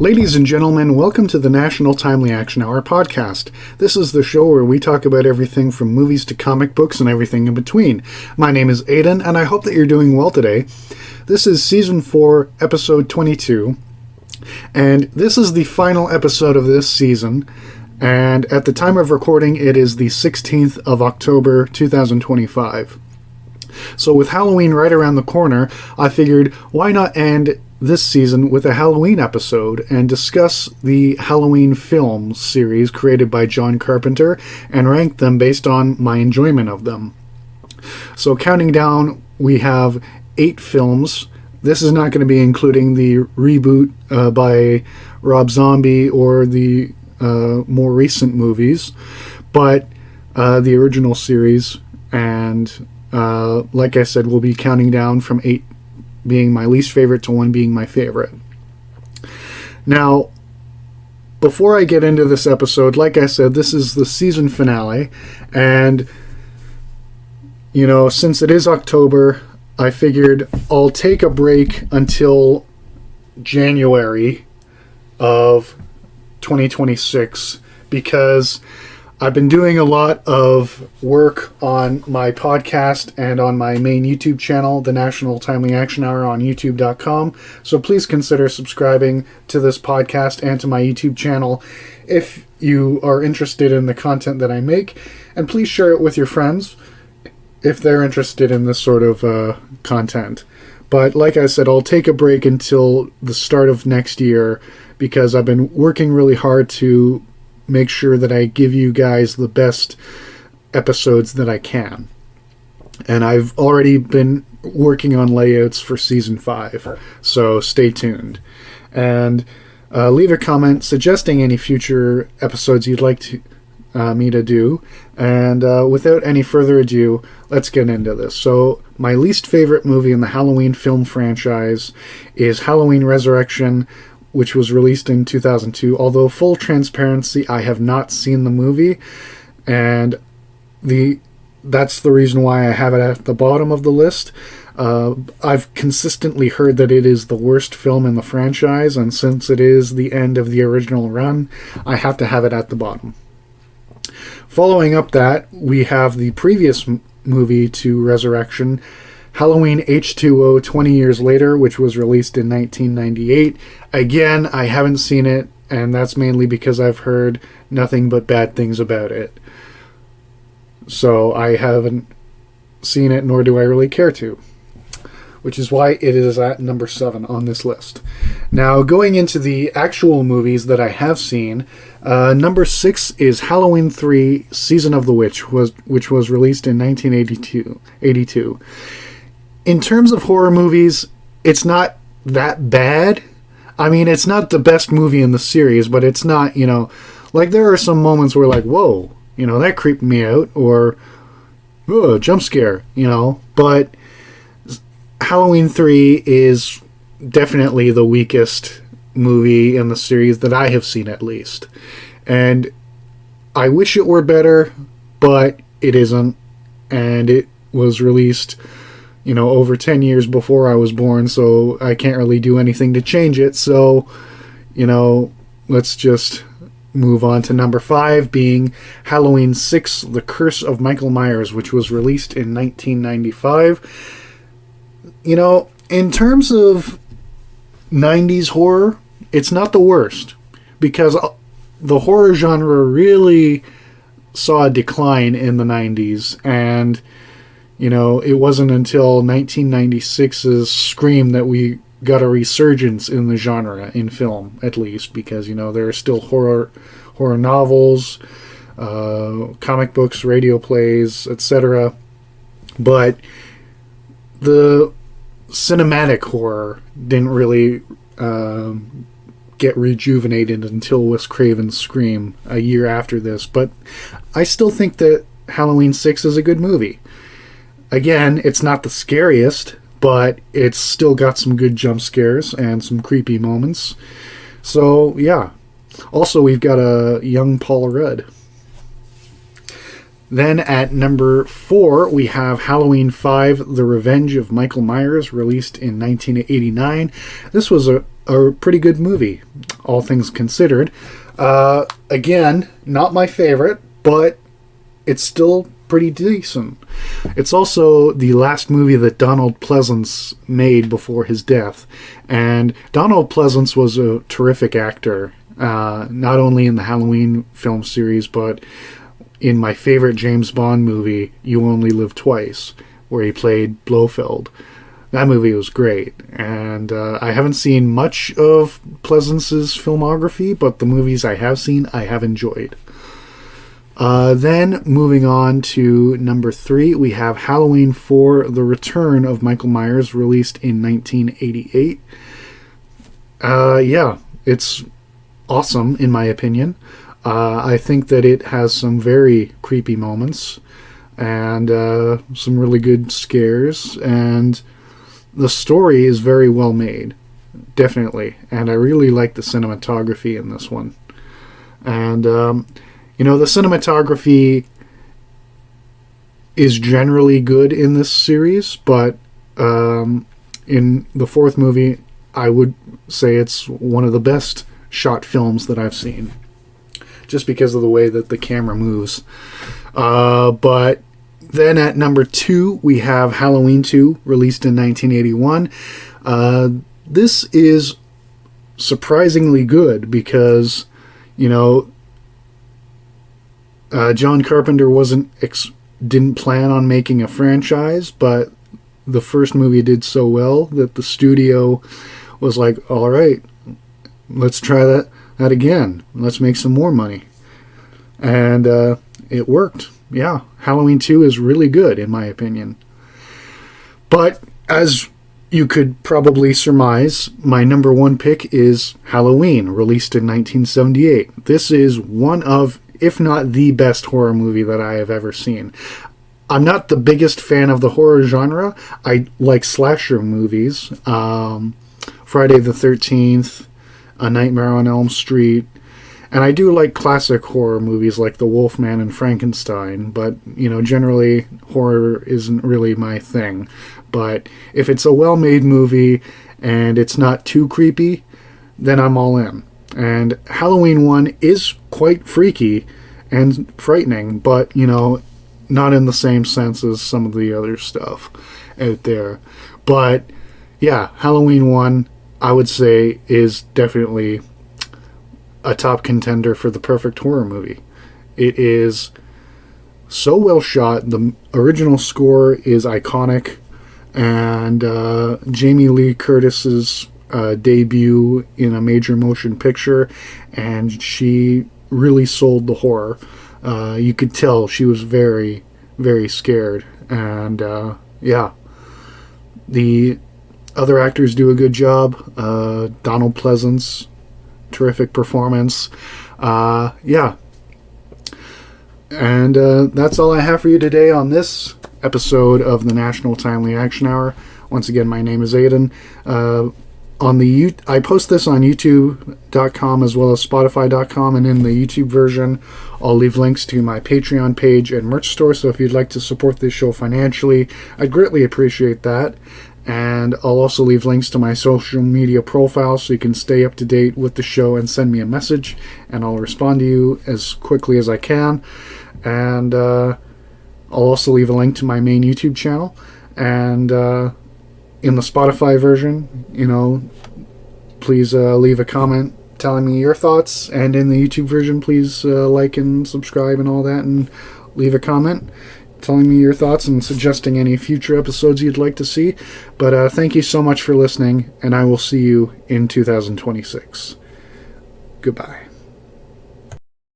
Ladies and gentlemen, welcome to the National Timely Action Hour podcast. This is the show where we talk about everything from movies to comic books and everything in between. My name is Aidan, and I hope that you're doing well today. This is Season 4, Episode 22, and this is the final episode of this season, and at the time of recording, it is the 16th of October, 2025. So with Halloween right around the corner, I figured, why not end this season with a Halloween episode and discuss the Halloween film series created by John Carpenter and rank them based on my enjoyment of them. So counting down, we have 8 films. This is not going to be including the reboot by Rob Zombie or the more recent movies, but the original series. And like I said, we'll be counting down from 8 being my least favorite to 1 being my favorite. Now, before I get into this episode, like I said, this is the season finale, and since it is October, I figured I'll take a break until January of 2026 because I've been doing a lot of work on my podcast and on my main YouTube channel, the National Timely Action Hour on YouTube.com. So please consider subscribing to this podcast and to my YouTube channel if you are interested in the content that I make. And please share it with your friends if they're interested in this sort of content. But like I said, I'll take a break until the start of next year because I've been working really hard to make sure that I give you guys the best episodes that I can. And I've already been working on layouts for Season 5, so stay tuned. And leave a comment suggesting any future episodes you'd like me to do. And without any further ado, let's get into this. So my least favorite movie in the Halloween film franchise is Halloween Resurrection, which was released in 2002. Although, full transparency, I have not seen the movie, and that's the reason why I have it at the bottom of the list. I've consistently heard that it is the worst film in the franchise, and since it is the end of the original run, I have to have it at the bottom. Following up that, we have the previous movie to Resurrection, Halloween H2O 20 Years Later, which was released in 1998. Again, I haven't seen it, and that's mainly because I've heard nothing but bad things about it. So I haven't seen it, nor do I really care to, which is why it is at number 7 on this list. Now, going into the actual movies that I have seen, number 6 is Halloween 3 Season of the Witch, which was released in 1982. In terms of horror movies, it's not that bad. I mean, it's not the best movie in the series, but it's not, like there are some moments where like, whoa, that creeped me out, or, oh, jump scare, but Halloween 3 is definitely the weakest movie in the series that I have seen, at least. And I wish it were better, but it isn't. And it was released over 10 years before I was born, so I can't really do anything to change it. So, let's just move on to number 5, being Halloween 6, The Curse of Michael Myers, which was released in 1995. In terms of 90s horror, it's not the worst, because the horror genre really saw a decline in the 90s, and it wasn't until 1996's Scream that we got a resurgence in the genre, in film, at least, because, there are still horror novels, comic books, radio plays, etc. But the cinematic horror didn't really get rejuvenated until Wes Craven's Scream a year after this. But I still think that Halloween 6 is a good movie. Again, it's not the scariest, but it's still got some good jump scares and some creepy moments. So, yeah. Also, we've got a young Paul Rudd. Then at number 4, we have Halloween 5, The Revenge of Michael Myers, released in 1989. This was a pretty good movie. all things considered. Again, not my favorite, but it's still pretty decent. It's also the last movie that Donald Pleasance made before his death. And Donald Pleasance was a terrific actor, not only in the Halloween film series, but in my favorite James Bond movie, You Only Live Twice, where he played Blofeld. That movie was great, and I haven't seen much of Pleasance's filmography, but the movies I have seen, I have enjoyed. Then, moving on to number 3, we have Halloween 4, The Return of Michael Myers, released in 1988. Yeah, it's awesome, in my opinion. I think that it has some very creepy moments, and some really good scares, and the story is very well made, definitely, and I really like the cinematography in this one. And, the cinematography is generally good in this series, but in the 4th movie, I would say it's one of the best shot films that I've seen, just because of the way that the camera moves. But then at number 2, we have Halloween 2, released in 1981. This is surprisingly good because, John Carpenter didn't plan on making a franchise, but the first movie did so well that the studio was like, all right, let's try that again. Let's make some more money. And it worked. Yeah, Halloween 2 is really good, in my opinion. But as you could probably surmise, my number 1 pick is Halloween, released in 1978. This is one of, if not the best horror movie that I have ever seen. I'm not the biggest fan of the horror genre. I like slasher movies. Friday the 13th, A Nightmare on Elm Street. And I do like classic horror movies like The Wolfman and Frankenstein, but, generally horror isn't really my thing. But if it's a well-made movie and it's not too creepy, then I'm all in. And Halloween 1 is quite freaky and frightening, but, not in the same sense as some of the other stuff out there. But, yeah, Halloween 1, I would say, is definitely a top contender for the perfect horror movie. It is so well shot. The original score is iconic, and Jamie Lee Curtis's debut in a major motion picture, and she really sold the horror. You could tell she was very, very scared, and yeah, the other actors do a good job. Donald Pleasance, terrific performance. Yeah. And that's all I have for you today on this episode of the National Timely Action Hour. Once again, my name is Aidan. I post this on YouTube.com as well as Spotify.com, and in the YouTube version, I'll leave links to my Patreon page and merch store, so if you'd like to support this show financially, I'd greatly appreciate that. And I'll also leave links to my social media profile so you can stay up to date with the show and send me a message, and I'll respond to you as quickly as I can. And I'll also leave a link to my main YouTube channel. And in the Spotify version, please leave a comment telling me your thoughts. And in the YouTube version, please like and subscribe and all that, and leave a comment telling me your thoughts and suggesting any future episodes you'd like to see. But thank you so much for listening, and I will see you in 2026. Goodbye.